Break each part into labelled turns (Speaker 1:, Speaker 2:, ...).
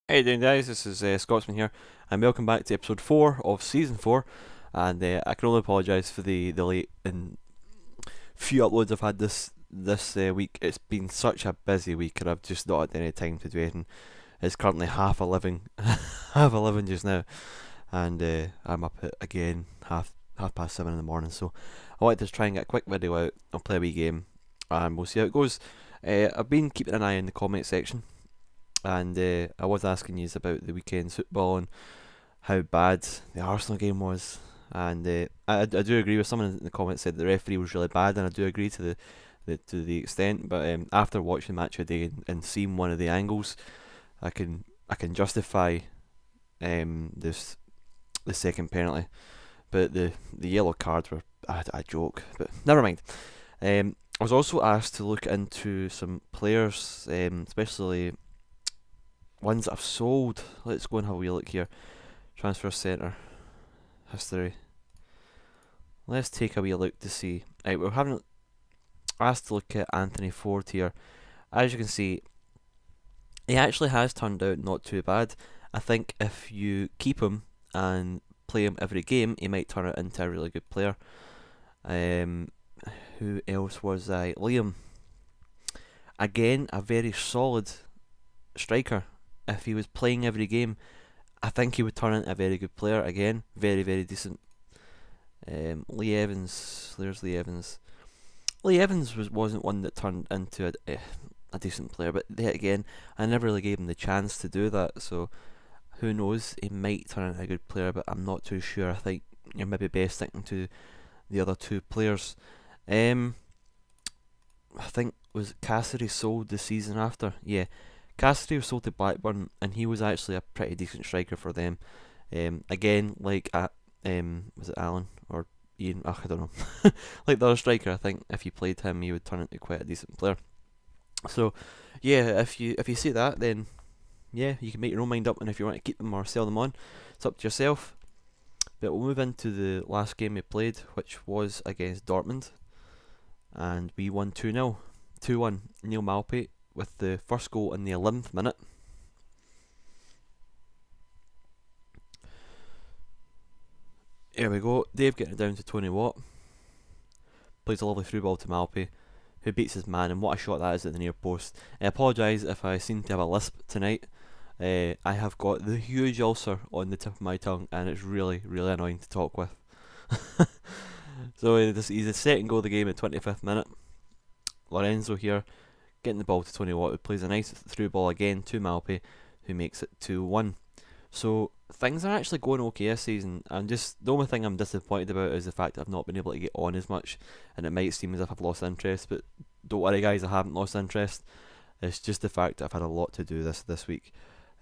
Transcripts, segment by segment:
Speaker 1: Hey doing guys, this is Scotsman here, and welcome back to episode 4 of season 4. And I can only apologise for the late and few uploads I've had this week. It's been such a busy week, and I've just not had any time to do anything. It's currently half 11, half 11 just now, and I'm up at again half past 7 in the morning. So I wanted to try and get a quick video out. I'll play a wee game, and we'll see how it goes. I've been keeping an eye in the comment section, and I was asking you about the weekend's football and how bad the Arsenal game was. And I do agree with someone in the comments said the referee was really bad, and I do agree to the extent. But after watching the match today and seeing one of the angles, I can justify this the second penalty. But the yellow cards were a joke. But never mind. I was also asked to look into some players, especially ones that I've sold. Let's go and have a wee look here. Transfer centre history. Let's take a wee look to see. Right, we're having asked to look at Anthony Ford here. As you can see, he actually has turned out not too bad. I think if you keep him and play him every game, he might turn it into a really good player. Who else was I? Liam. Again, a very solid striker. If he was playing every game, I think he would turn into a very good player again. Very, very decent. Lee Evans. There's Lee Evans. Lee Evans wasn't one that turned into a decent player, but yet again, I never really gave him the chance to do that. So who knows? He might turn into a good player, but I'm not too sure. I think you're maybe best sticking to the other two players. I think was Cassidy sold the season after. Yeah, Cassidy was sold to Blackburn, and he was actually a pretty decent striker for them. Again, like was it Alan or Ian? I don't know. Like the other striker, I think if you played him, he would turn into quite a decent player. So, yeah, if you see that, then yeah, you can make your own mind up, and if you want to keep them or sell them on, it's up to yourself. But we'll move into the last game we played, which was against Dortmund, and we won 2-0, 2-1. Neil Malpe with the first goal in the 11th minute. Here we go. Dave getting it down to Tony Watt. Plays a lovely through ball to Malpe, who beats his man, and what a shot that is at the near post. I apologise if I seem to have a lisp tonight. I have got the huge ulcer on the tip of my tongue, and it's really, really annoying to talk with. So he's the second goal of the game at 25th minute. Lorenzo here getting the ball to Tony Watt, who plays a nice through ball again to Malpe, who makes it 2-1. So things are actually going okay this season. The only thing I'm disappointed about is the fact that I've not been able to get on as much, and it might seem as if I've lost interest, but don't worry guys, I haven't lost interest. It's just the fact that I've had a lot to do this week.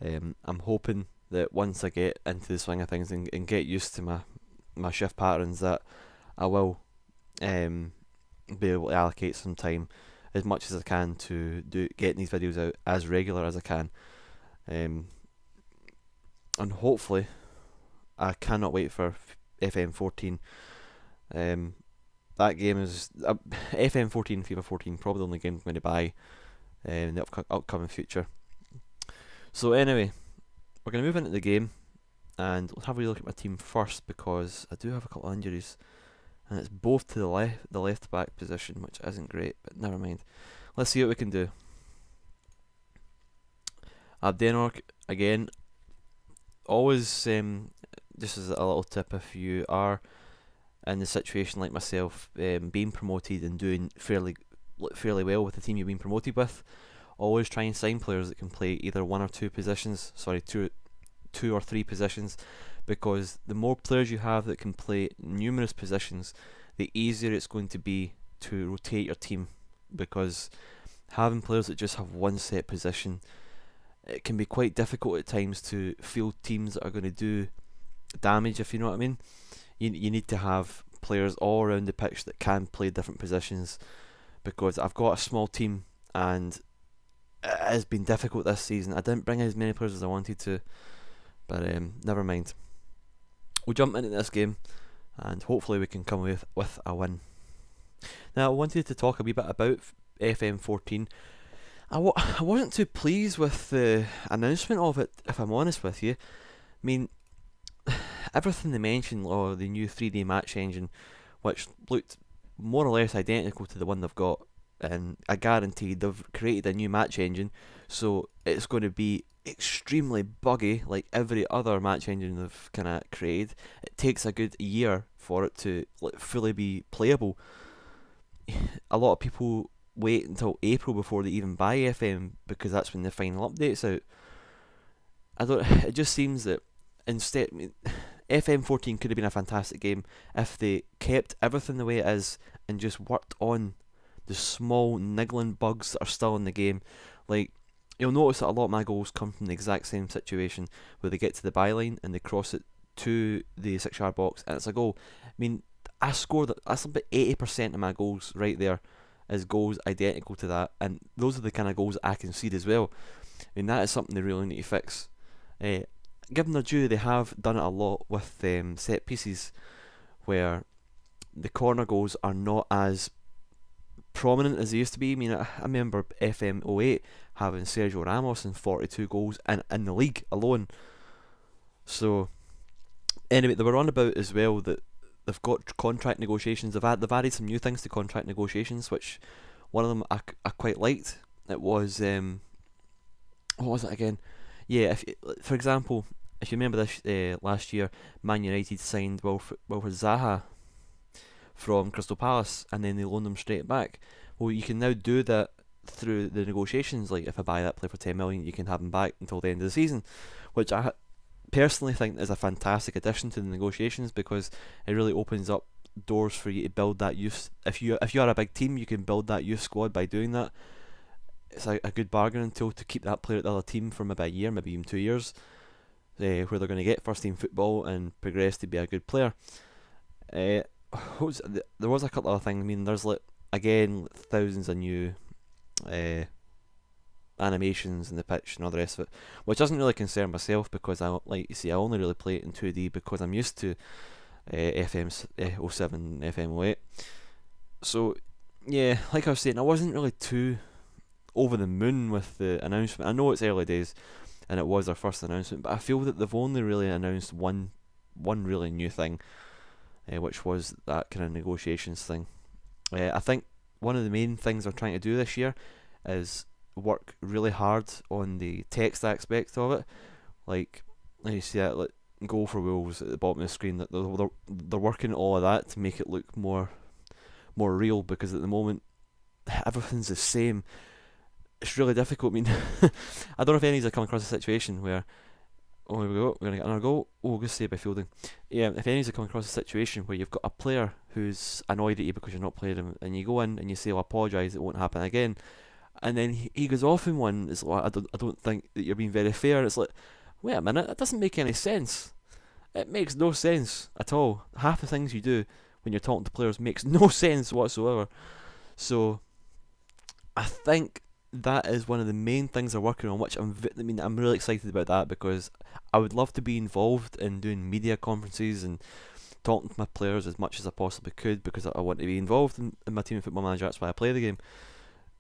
Speaker 1: I'm hoping that once I get into the swing of things and get used to my shift patterns, that I will be able to allocate some time as much as I can to getting these videos out as regular as I can. And hopefully, I cannot wait for FM14. That game is FM14, FIFA 14, probably the only game I'm going to buy in the upcoming future. So anyway, we're going to move into the game, and let's have a look at my team first, because I do have a couple of injuries, and it's both to the left back position, which isn't great, but never mind. Let's see what we can do. Abdenmark again. Always, just as a little tip, if you are in the situation like myself, being promoted and doing fairly well with the team you've been promoted with, always try and sign players that can play either one or two positions. Two or three positions, because the more players you have that can play numerous positions, the easier it's going to be to rotate your team. Because having players that just have one set position, it can be quite difficult at times to field teams that are going to do damage, if you know what I mean. You need to have players all around the pitch that can play different positions, because I've got a small team and it has been difficult this season. I didn't bring as many players as I wanted to, but never mind. We'll jump into this game and hopefully we can come with a win. Now, I wanted to talk a wee bit about FM14. I wasn't too pleased with the announcement of it, if I'm honest with you. I mean, everything they mentioned, or the new 3D match engine, which looked more or less identical to the one they've got, and I guarantee they've created a new match engine, so it's going to be extremely buggy, like every other match engine they've kind of created. It takes a good year for it to fully be playable. A lot of people wait until April before they even buy FM because that's when the final update's out. I don't. It just seems that instead, I mean, FM14 could have been a fantastic game if they kept everything the way it is and just worked on the small niggling bugs that are still in the game. Like, you'll notice that a lot of my goals come from the exact same situation where they get to the byline and they cross it to the 6-yard box and it's a goal. I mean, I scored that's about 80% of my goals right there is goals identical to that, and those are the kind of goals that I concede as well. I mean, that is something they really need to fix. Given their due, they have done it a lot with set pieces where the corner goals are not as prominent as they used to be. I mean, I remember FM08 having Sergio Ramos and 42 goals in the league alone. So, anyway, they were on about as well that they've got contract negotiations. They've added some new things to contract negotiations, which one of them I quite liked. It was what was it again? Yeah, for example, if you remember this last year, Man United signed Wilfred Zaha from Crystal Palace, and then they loaned him straight back. Well, you can now do that through the negotiations. Like, if I buy that player for 10 million, you can have him back until the end of the season, which I personally think is a fantastic addition to the negotiations because it really opens up doors for you to build that youth. If you are a big team, you can build that youth squad by doing that. It's a good bargaining tool to keep that player at the other team for maybe a year, maybe even 2 years, where they're going to get first team football and progress to be a good player. There was a couple of things. I mean, there's again thousands of new animations in the pitch and all the rest of it, which doesn't really concern myself because I only really play it in 2D because I'm used to FM07, FM08. So yeah, like I was saying, I wasn't really too over the moon with the announcement. I know it's early days and it was their first announcement, but I feel that they've only really announced one really new thing, which was that kind of negotiations thing. I think one of the main things they're trying to do this year is work really hard on the text aspect of it. Like you see that goal for Wolves at the bottom of the screen, that they're working all of that to make it look more real, because at the moment everything's the same. It's really difficult. I mean, I don't know if any of you have come across a situation where, oh, here we go, we're going to get another goal. Oh, good save by Fielding. Yeah, if any of you have come across a situation where you've got a player who's annoyed at you because you're not playing him, and you go in and you say, "I'll apologise, it won't happen again," and then he goes off in one, it's like, I don't think that you're being very fair. And it's like, wait a minute, that doesn't make any sense. It makes no sense at all. Half the things you do when you're talking to players makes no sense whatsoever. So, I think that is one of the main things they're working on, which I'm really excited about that, because I would love to be involved in doing media conferences and talking to my players as much as I possibly could, because I want to be involved in my team of Football Manager. That's why I play the game.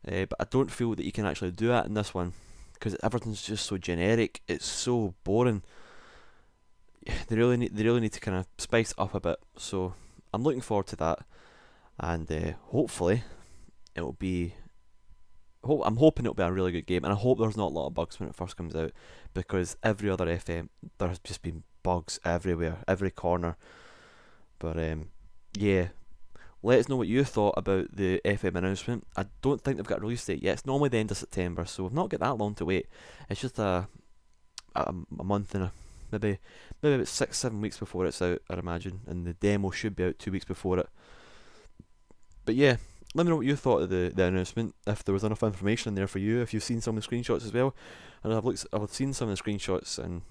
Speaker 1: But I don't feel that you can actually do that in this one, because everything's just so generic. It's so boring. They really need to kind of spice it up a bit. So I'm looking forward to that, and hopefully it'll be. I'm hoping it'll be a really good game, and I hope there's not a lot of bugs when it first comes out, because every other FM there's just been bugs everywhere, every corner. But yeah, let us know what you thought about the FM announcement. I don't think they've got a release date yet. It's normally the end of September, so we've not got that long to wait. It's just a month and maybe about 6-7 weeks before it's out, I'd imagine, and the demo should be out 2 weeks before it. But yeah, let me know what you thought of the announcement, if there was enough information in there for you, if you've seen some of the screenshots as well. And I've seen some of the screenshots, and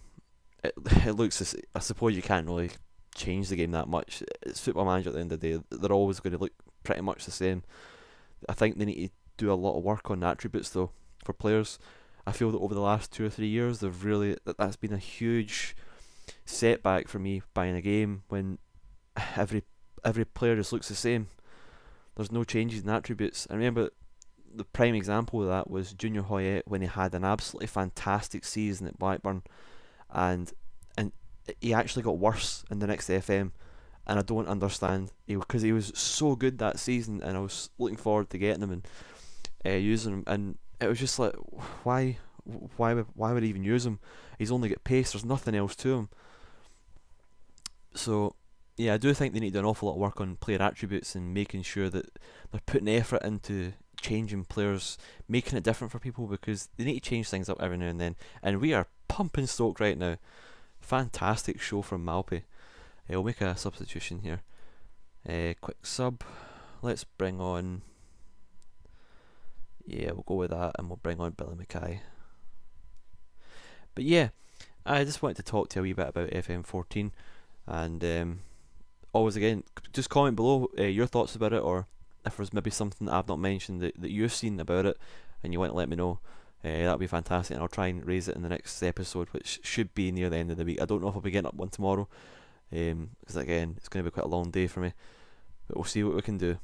Speaker 1: it looks, I suppose you can't really change the game that much. It's Football Manager at the end of the day. They're always going to look pretty much the same. I think they need to do a lot of work on the attributes though for players. I feel that over the last 2 or 3 years that's been a huge setback for me buying a game, when every player just looks the same. There's no changes in attributes. I remember the prime example of that was Junior Hoyet when he had an absolutely fantastic season at Blackburn, and he actually got worse in the next FM, and I don't understand, because he was so good that season, and I was looking forward to getting him and using him, and it was just like, why would he even use him? He's only got pace. There's nothing else to him. So yeah, I do think they need to do an awful lot of work on player attributes and making sure that they're putting effort into changing players, making it different for people, because they need to change things up every now and then. And we are pumping Stoke right now. Fantastic show from Malpe. We'll make a substitution here. Quick sub. Let's bring on. Yeah, we'll go with that, and we'll bring on Billy Mackay. But yeah, I just wanted to talk to you a wee bit about FM14, and always again, just comment below your thoughts about it, or if there's maybe something that I've not mentioned that you've seen about it and you want to let me know. That would be fantastic, and I'll try and raise it in the next episode, which should be near the end of the week. I don't know if I'll be getting up one tomorrow, because again, it's going to be quite a long day for me, but we'll see what we can do.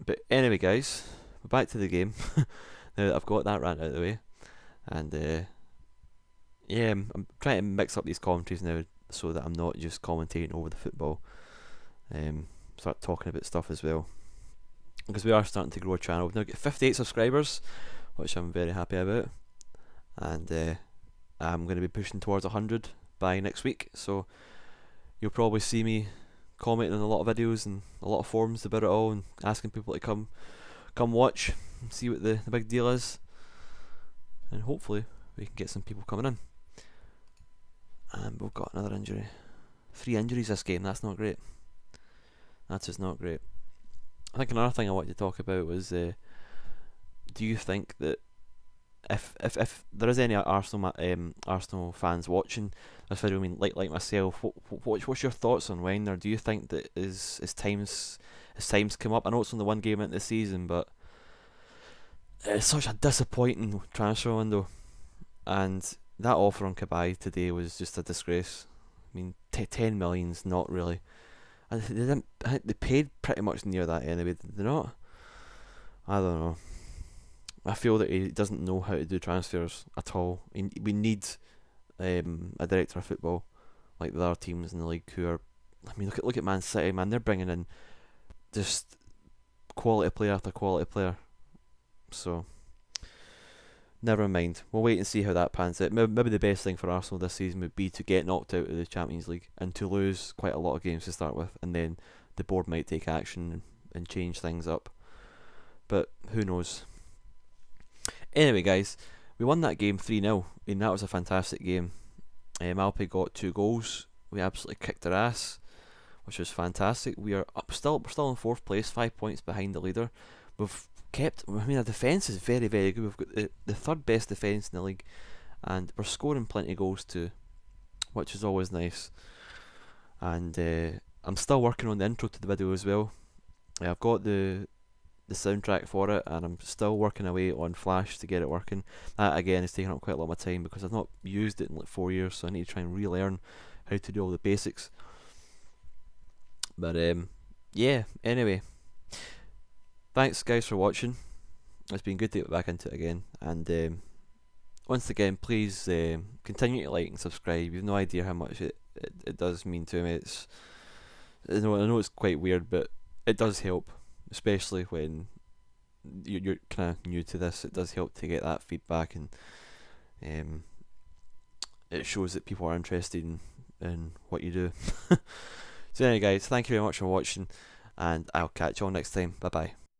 Speaker 1: But anyway, guys, we're back to the game now that I've got that rant out of the way, and yeah, I'm trying to mix up these commentaries now so that I'm not just commentating over the football. Start talking about stuff as well, because we are starting to grow a channel. We've now got 58 subscribers, which I'm very happy about, and I'm going to be pushing towards 100 by next week, so you'll probably see me commenting on a lot of videos and a lot of forums about it all, and asking people to come watch and see what the big deal is, and hopefully we can get some people coming in. And we've got another injury. 3 injuries this game. That's not great. That's just not great. I think another thing I wanted to talk about was, do you think that if there is any Arsenal fans watching this video, I mean, like myself, what's your thoughts on Wenger? Do you think that his time's come up? I know it's only one game into the season, but it's such a disappointing transfer window, and that offer on Kabay today was just a disgrace. I mean, 10 million's not really. And I think they paid pretty much near that anyway, did they not? I don't know. I feel that he doesn't know how to do transfers at all. We need a director of football like the other teams in the league who are. I mean, look at Man City, man. They're bringing in just quality player after quality player. So never mind. We'll wait and see how that pans out. Maybe the best thing for Arsenal this season would be to get knocked out of the Champions League and to lose quite a lot of games to start with, and then the board might take action and change things up. But who knows? Anyway, guys, we won that game 3-0, and that was a fantastic game. Malpe got 2 goals. We absolutely kicked their ass, which was fantastic. We're still in 4th place, 5 points behind the leader. We've kept. I mean, our defence is very, very good. We've got the 3rd best defence in the league, and we're scoring plenty of goals too, which is always nice. And I'm still working on the intro to the video as well. I've got the soundtrack for it, and I'm still working away on Flash to get it working. That again is taking up quite a lot of my time because I've not used it in like 4 years, so I need to try and relearn how to do all the basics. But yeah, anyway, thanks guys for watching. It's been good to get back into it again, and once again, please continue to like and subscribe. You've no idea how much it does mean to me. I know it's quite weird, but it does help, especially when you're kind of new to this. It does help to get that feedback, and it shows that people are interested in what you do. So anyway guys, thank you very much for watching, and I'll catch you all next time. Bye bye.